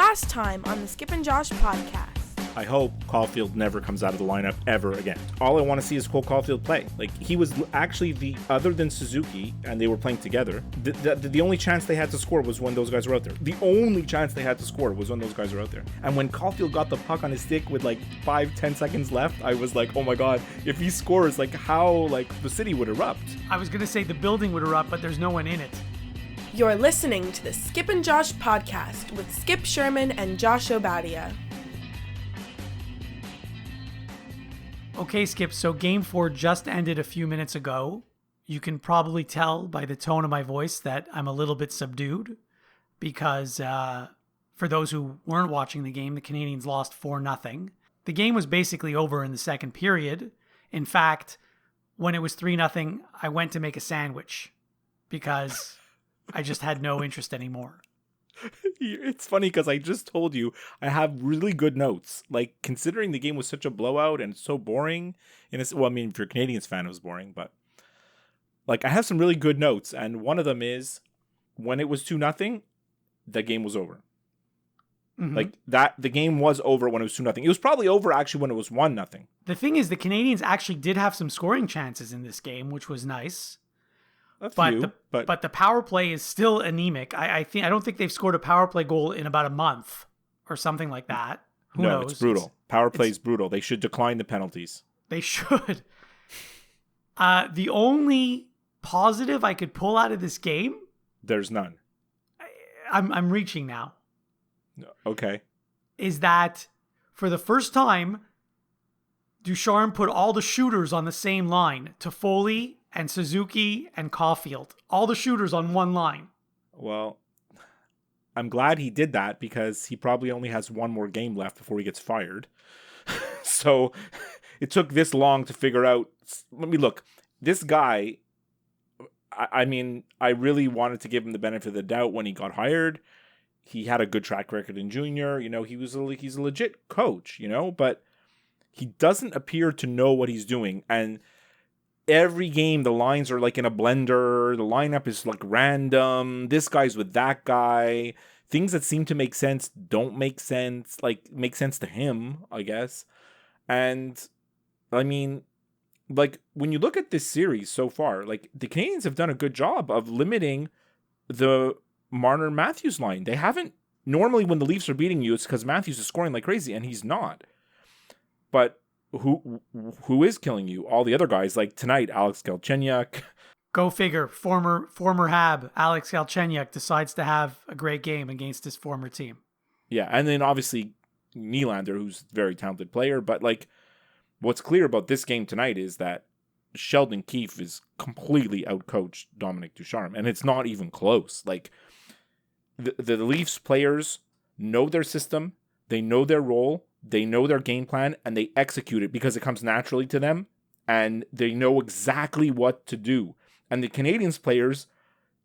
Last time on the Skip and Josh podcast. I hope Caulfield never comes out of the lineup ever again. All I want to see is Cole Caulfield play. Like, he was actually other than Suzuki, and they were playing together, the only chance they had to score was when those guys were out there. The only chance they had to score was when those guys were out there. And when Caulfield got the puck on his stick with like 5-10 seconds left, I was like, oh my God, if he scores, like how like the city would erupt. I was going to say the building would erupt, but there's no one in it. You're listening to the Skip and Josh podcast with Skip Sherman and Josh Obadia. Okay, Skip, so Game 4 just ended a few minutes ago. You can probably tell by the tone of my voice that I'm a little bit subdued because for those who weren't watching the game, the Canadiens lost 4-0. The game was basically over in the second period. In fact, when it was 3-0, I went to make a sandwich because I just had no interest anymore. It's funny because I just told you I have really good notes. Like, considering the game was such a blowout and so boring. Well, I mean, if you're a Canadiens fan, it was boring. But, like, I have some really good notes. And one of them is, when it was 2-0, the game was over. Mm-hmm. Like, the game was over when it was 2-0. It was probably over, actually, when it was 1-0. The thing is, the Canadiens actually did have some scoring chances in this game, which was nice. But the power play is still anemic. I don't think they've scored a power play goal in about a month or something like that. Who knows? It's brutal. Power play is brutal. They should decline the penalties. They should. The only positive I could pull out of this game, there's none. I'm reaching now. Okay. Is that for the first time, Ducharme put all the shooters on the same line. Toffoli and Suzuki and Caulfield. All the shooters on one line. Well, I'm glad he did that because he probably only has one more game left before he gets fired. So it took this long to figure out. Let me look. This guy, I mean, I really wanted to give him the benefit of the doubt when he got hired. He had a good track record in junior. You know, he's a legit coach, you know, but he doesn't appear to know what he's doing. And every game, the lines are like in a blender. The lineup is like random. This guy's with that guy. Things that seem to make sense don't make sense. Like, make sense to him, I guess. And, I mean, like, when you look at this series so far, like, the Canadiens have done a good job of limiting the Marner-Matthews line. They haven't. Normally, when the Leafs are beating you, it's because Matthews is scoring like crazy, and he's not. But who is killing you? All the other guys, like tonight, Alex Galchenyuk. Go figure. Former Hab, Alex Galchenyuk, decides to have a great game against his former team. Yeah, and then obviously Nylander, who's a very talented player. But like, what's clear about this game tonight is that Sheldon Keefe is completely outcoached Dominic Ducharme, and it's not even close. Like, the Leafs players know their system, they know their role, they know their game plan, and they execute it because it comes naturally to them, and they know exactly what to do. And the Canadiens players,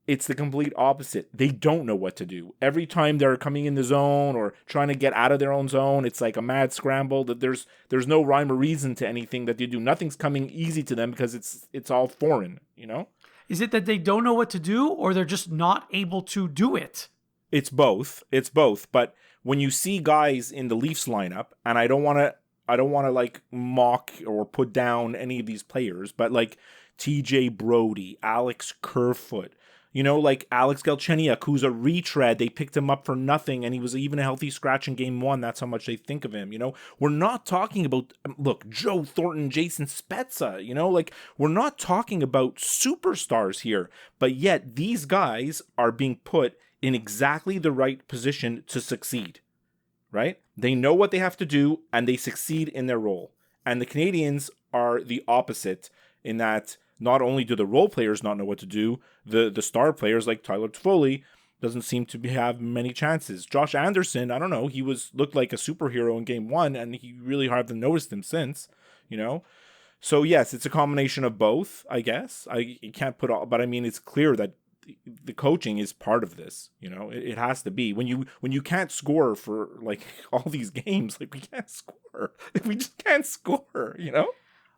it's the complete opposite. They don't know what to do. Every time they're coming in the zone or trying to get out of their own zone, it's like a mad scramble. That there's no rhyme or reason to anything that they do. Nothing's coming easy to them because it's all foreign, you know? Is it that they don't know what to do, or they're just not able to do it? It's both. It's both. But when you see guys in the Leafs lineup, and I don't want to like mock or put down any of these players, but like TJ Brody, Alex Kerfoot, you know, like Alex Galchenyuk, who's a retread. They picked him up for nothing, and he was even a healthy scratch in game 1. That's how much they think of him, you know? We're not talking about, look, Joe Thornton, Jason Spezza, you know? Like, we're not talking about superstars here, but yet these guys are being put in exactly the right position to succeed, right? They know what they have to do, and they succeed in their role. And the Canadiens are the opposite in that not only do the role players not know what to do, the star players like Tyler Toffoli doesn't seem to have many chances. Josh Anderson, I don't know, he looked like a superhero in game 1, and he really hardly noticed him since, you know? So yes, it's a combination of both, I guess. You can't put all, but I mean, it's clear that the coaching is part of this, you know. It has to be. When you can't score for like all these games, like we can't score. We just can't score, you know.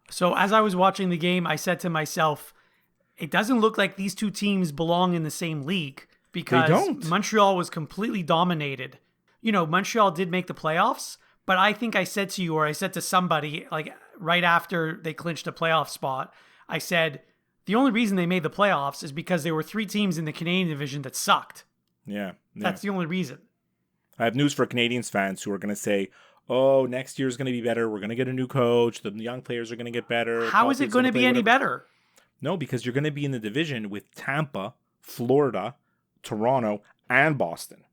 So as I was watching the game, I said to myself, it doesn't look like these two teams belong in the same league because Montreal was completely dominated. Montreal did make the playoffs, but I think I said to you, or I said to somebody, like right after they clinched a playoff spot, I said, the only reason they made the playoffs is because there were 3 teams in the Canadian division that sucked. Yeah. That's the only reason. I have news for Canadiens fans who are going to say, oh, next year's going to be better. We're going to get a new coach. The young players are going to get better. How is it going to be any better? No, because you're going to be in the division with Tampa, Florida, Toronto, and Boston.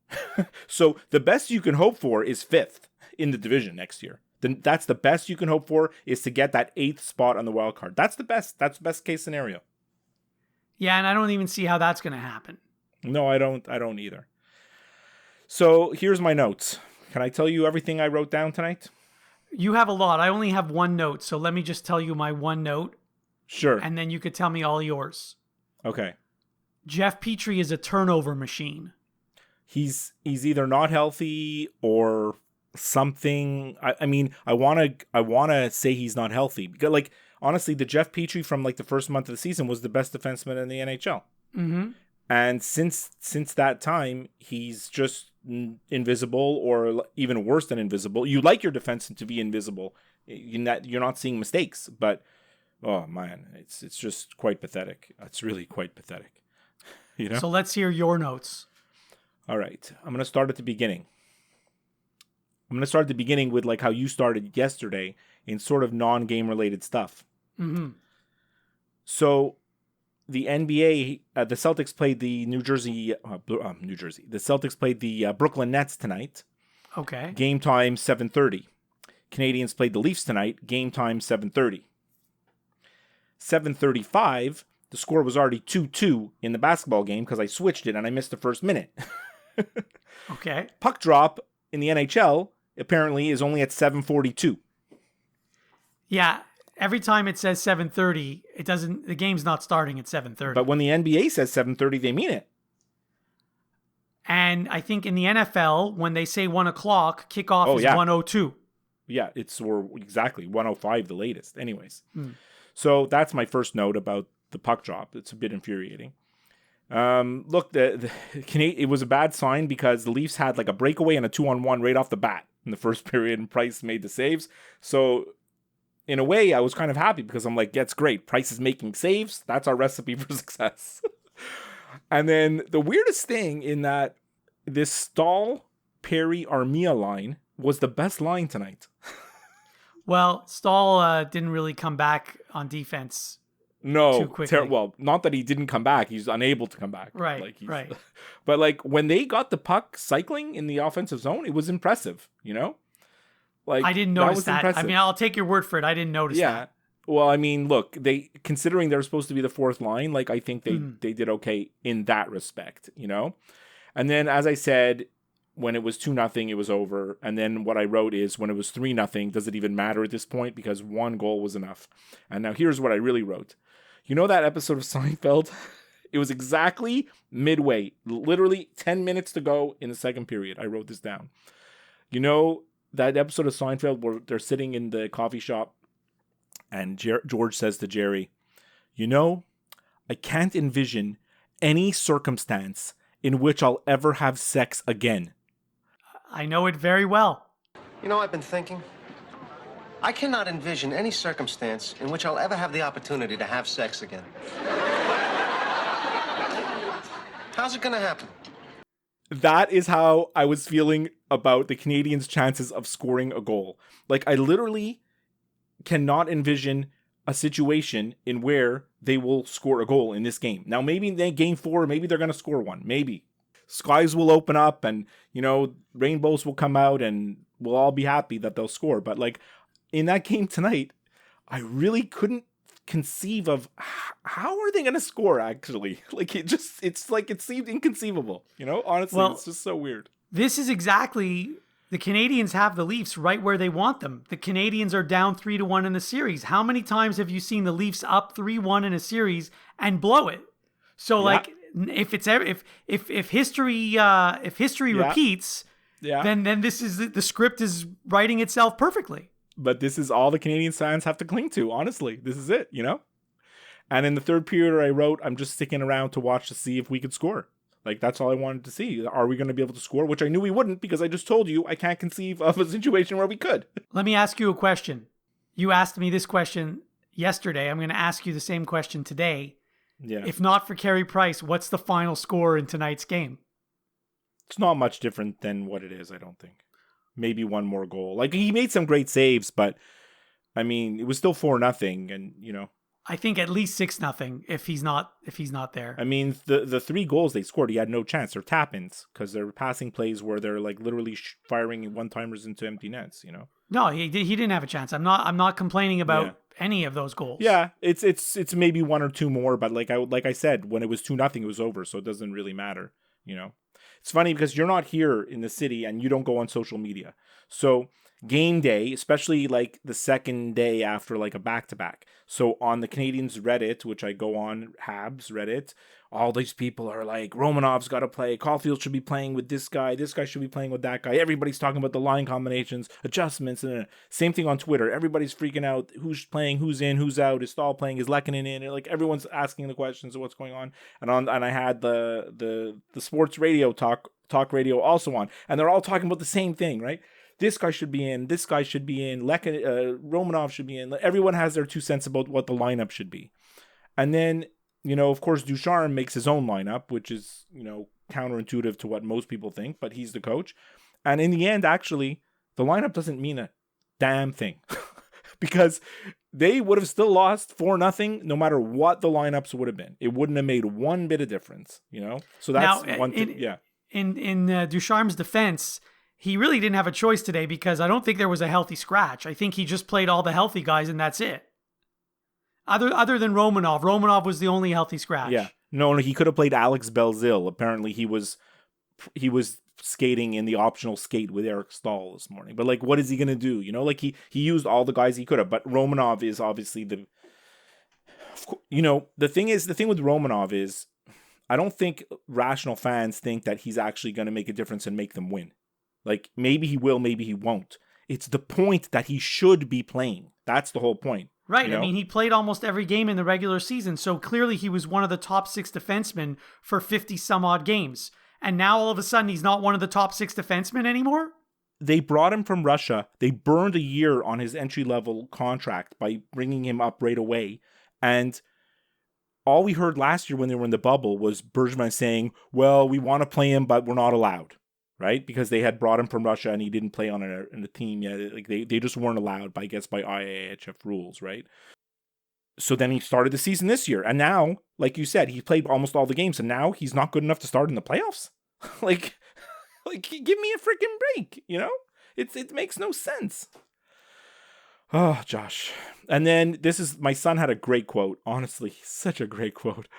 So the best you can hope for is 5th in the division next year. Then that's the best you can hope for, is to get that 8th spot on the wild card. That's the best. That's the best case scenario. Yeah, and I don't even see how that's going to happen. No, I don't either. So here's my notes. Can I tell you everything I wrote down tonight? You have a lot. I only have one note, so let me just tell you my one note. Sure. And then you could tell me all yours. Okay. Jeff Petrie is a turnover machine. He's either not healthy or something. I mean, I wanna say he's not healthy, because like honestly, the Jeff Petrie from like the first month of the season was the best defenseman in the NHL. Mm-hmm. And since that time, he's just invisible, or even worse than invisible. You like your defenseman to be invisible. You're not seeing mistakes, but oh man, it's just quite pathetic. It's really quite pathetic. So let's hear your notes. All right. I'm going to start at the beginning. I'm going to start at the beginning with like how you started yesterday in sort of non-game related stuff. Mm-hmm. So the NBA, the Celtics played the the Celtics played the Brooklyn Nets tonight. Okay. Game time 7:30. Canadiens played the Leafs tonight. Game time 7:30. 7:35. The score was already 2-2 in the basketball game because I switched it and I missed the first minute. Okay. Puck drop in the NHL apparently is only at 7:42. Yeah. Every time it says 7:30, the game's not starting at 7:30. But when the NBA says 7:30, they mean it. And I think in the NFL, when they say 1 o'clock, kickoff is 1:02. Yeah, or exactly 1:05 the latest. Anyways. So that's my first note about the puck drop. It's a bit infuriating. Look, it was a bad sign because the Leafs had like a breakaway and a 2-on-1 right off the bat in the first period, and Price made the saves. So in a way, I was kind of happy because I'm like, that's great. Price is making saves. That's our recipe for success. And then the weirdest thing in that this Stahl, Perry, Armia line was the best line tonight. Well, Stahl didn't really come back on defense. No, too quickly. Well, not that he didn't come back. He's unable to come back. Right, right. But like when they got the puck cycling in the offensive zone, it was impressive, Like I didn't notice that. Impressive. I mean, I'll take your word for it. I didn't notice that. Well, I mean, look, considering they're supposed to be the 4th line, like I think they did okay in that respect, And then, as I said, when it was 2-0, it was over. And then what I wrote is, when it was 3-0, does it even matter at this point? Because 1 goal was enough. And now here's what I really wrote. You know that episode of Seinfeld? It was exactly midway, literally 10 minutes to go in the second period. I wrote this down. You know that episode of Seinfeld where they're sitting in the coffee shop and George says to Jerry, I can't envision any circumstance in which I'll ever have sex again. I know it very well. I've been thinking. I cannot envision any circumstance in which I'll ever have the opportunity to have sex again. How's it gonna happen? That is how I was feeling about the Canadiens' chances of scoring a goal. Like, I literally cannot envision a situation in where they will score a goal in this game. Now, maybe in game 4, maybe they're going to score one. Maybe. Skies will open up and, rainbows will come out and we'll all be happy that they'll score. But, like, in that game tonight, I really couldn't conceive of how are they going to score, actually. Like, it seemed inconceivable. Honestly, it's just so weird. This is exactly... The Canadiens have the Leafs right where they want them. The Canadiens are down 3-1 in the series. How many times have you seen the Leafs up 3-1 in a series and blow it? So like if history repeats, then this is the script is writing itself perfectly. But this is all the Canadian fans have to cling to. Honestly, this is it. And in the third period, I wrote, I'm just sticking around to watch to see if we could score. Like, that's all I wanted to see. Are we going to be able to score? Which I knew we wouldn't, because I just told you I can't conceive of a situation where we could. Let me ask you a question. You asked me this question yesterday. I'm going to ask you the same question today. Yeah. If not for Carey Price, what's the final score in tonight's game? It's not much different than what it is, I don't think. Maybe one more goal. Like, he made some great saves, but, I mean, it was still 4-0, and, you know. I think at least 6-0 if he's not there. I mean, the 3 goals they scored, he had no chance. They're tap-ins, because they're passing plays where they're, like, literally firing one-timers into empty nets, you know? No, he didn't have a chance. I'm not complaining about any of those goals. Yeah, it's maybe 1 or 2 more, but like I said, when it was 2-0, it was over, so it doesn't really matter, you know? It's funny because you're not here in the city and you don't go on social media. So game day, especially like the second day after like a back-to-back. So on the Canadiens Reddit, which I go on, Habs Reddit, all these people are like, Romanov's got to play, Caulfield should be playing with this guy should be playing with that guy. Everybody's talking about the line combinations, adjustments, and same thing on Twitter. Everybody's freaking out, who's playing, who's in, who's out, is Stahl playing, is Lehkonen in, like everyone's asking the questions of what's going on. And I had the sports radio talk radio also on, and they're all talking about the same thing, right? This guy should be in, this guy should be in, Romanov should be in. Everyone has their 2 cents about what the lineup should be. And then, you know, of course, Ducharme makes his own lineup, which is, you know, counterintuitive to what most people think, but he's the coach. And in the end, actually, the lineup doesn't mean a damn thing because they would have still lost 4-0 no matter what the lineups would have been. It wouldn't have made one bit of difference, you know? So that's now, one thing. Yeah. In Ducharme's defense, he really didn't have a choice today because I don't think there was a healthy scratch. I think he just played all the healthy guys and that's it. Other than Romanov. Romanov was the only healthy scratch. Yeah. No, he could have played Alex Belzil. Apparently he was skating in the optional skate with Eric Stahl this morning. But like, what is he going to do? You know, like he used all the guys he could have, but Romanov is obviously you know, the thing with Romanov is I don't think rational fans think that he's actually going to make a difference and make them win. Like, maybe he will, maybe he won't. It's the point that he should be playing. That's the whole point. Right. You know? I mean, he played almost every game in the regular season, so clearly he was one of the top 6 defensemen for 50 some odd games. And now all of a sudden he's not one of the top 6 defensemen anymore? They brought him from Russia. They burned a year on his entry-level contract by bringing him up right away. And all we heard last year when they were in the bubble was Bergevin saying, well, we want to play him, but we're not allowed. Right? Because they had brought him from Russia and he didn't play on a team yet. Like they just weren't allowed by IIHF rules, right? So then he started the season this year. And now, like you said, he played almost all the games and now he's not good enough to start in the playoffs. like give me a freaking break, you know? It makes no sense. Oh, Josh. And then my son had a great quote. Honestly, such a great quote.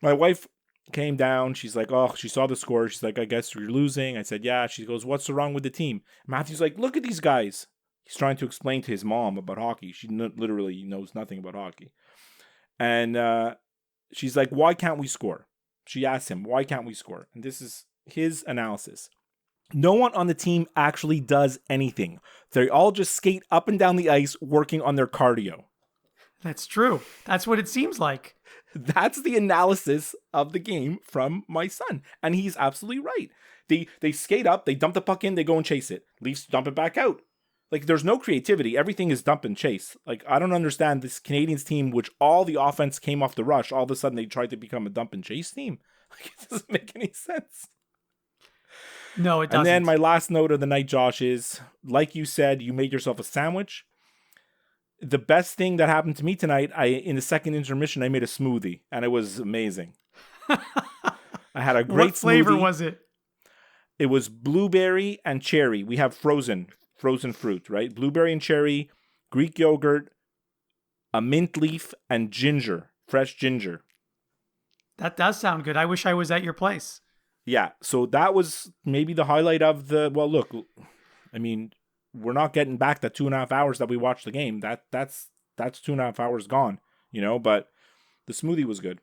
My wife came down. She's like, oh, she saw the score. She's like, I guess you're losing. I said, yeah. She goes, what's so wrong with the team? Matthew's like, look at these guys. He's trying to explain to his mom about hockey. She literally knows nothing about hockey. And she's like, why can't we score? She asked him, why can't we score? And this is his analysis. No one on the team actually does anything. They all just skate up and down the ice working on their cardio. That's true. That's what it seems like. That's the analysis of the game from my son. And he's absolutely right. They skate up, they dump the puck in, they go and chase it. Leafs dump it back out. Like, there's no creativity. Everything is dump and chase. Like, I don't understand this Canadiens team, which all the offense came off the rush. All of a sudden, they tried to become a dump and chase team. Like, it doesn't make any sense. No, it doesn't. And then my last note of the night, Josh, is, like you said, you made yourself a sandwich. The best thing that happened to me tonight, in the second intermission, I made a smoothie, and it was amazing. I had a great What flavor smoothie. was it? It was blueberry and cherry. We have frozen fruit, right? Blueberry and cherry, Greek yogurt, a mint leaf, and ginger, fresh ginger. That does sound good. I wish I was at your place. Yeah, so that was maybe the highlight of the... Well, look, I mean, we're not getting back the 2.5 hours that we watched the game. That's 2.5 hours gone, you know, but the smoothie was good.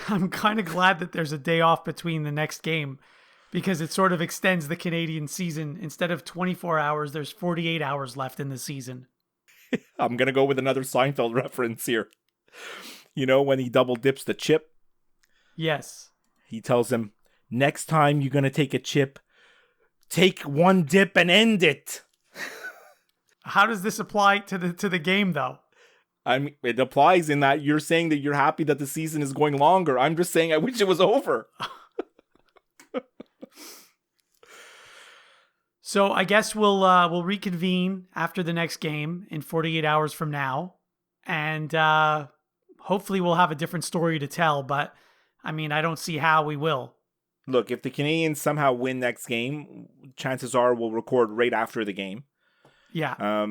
I'm kind of glad that there's a day off between the next game because it sort of extends the Canadian season. Instead of 24 hours, there's 48 hours left in the season. I'm going to go with another Seinfeld reference here. You know, when he double dips the chip? Yes. He tells him, next time you're going to take a chip, take one dip and end it. How does this apply to the game, though? I mean, it applies in that you're saying that you're happy that the season is going longer. I'm just saying I wish it was over. So I guess we'll reconvene after the next game in 48 hours from now, and hopefully we'll have a different story to tell. But I mean, I don't see how we will. Look, if the Canadiens somehow win next game, chances are we'll record right after the game. Yeah.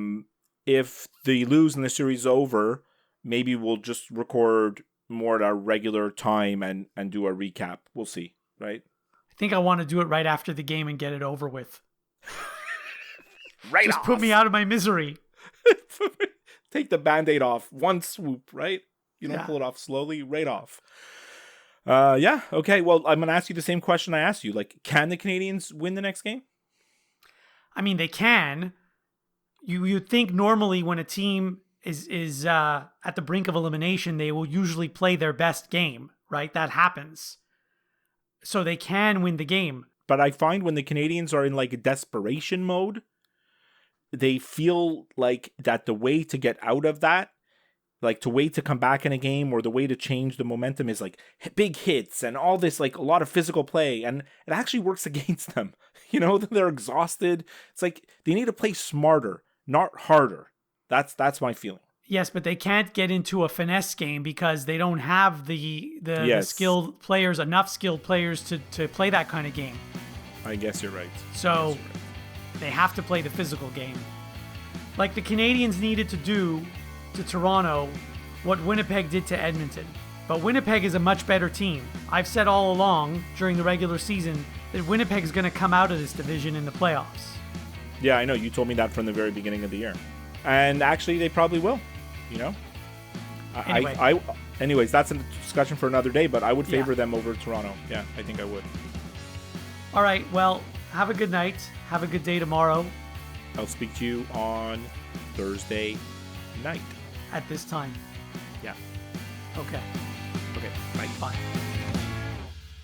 If they lose and the series is over, maybe we'll just record more at our regular time and do a recap. We'll see, right? I think I want to do it right after the game and get it over with. Right Just off. put me out of my misery. Take the Band-Aid off. One swoop, right? You don't pull it off slowly, right off. Yeah, okay. Well, I'm going to ask you the same question I asked you. Like, can the Canadiens win the next game? I mean, they can. You'd think normally when a team is at the brink of elimination, they will usually play their best game, right? That happens. So they can win the game. But I find when the Canadiens are in like a desperation mode, they feel like that the way to get out of that, like to wait to come back in a game or the way to change the momentum is like big hits and all this, like a lot of physical play. And it actually works against them. You know, they're exhausted. It's like they need to play smarter, not harder. That's my feeling. Yes, but they can't get into a finesse game because they don't have the skilled players, enough skilled players to play that kind of game. I guess you're right. So they have to play the physical game. Like the Canadiens needed to do to Toronto what Winnipeg did to Edmonton. But Winnipeg is a much better team. I've said all along during the regular season that Winnipeg is going to come out of this division in the playoffs. Yeah, I know. You told me that from the very beginning of the year. And actually, they probably will. You know? Anyway. Anyways, that's a discussion for another day, but I would favor them over Toronto. Yeah, I think I would. All right, well, have a good night. Have a good day tomorrow. I'll speak to you on Thursday night. At this time. Yeah. Okay. Okay, bye. Bye.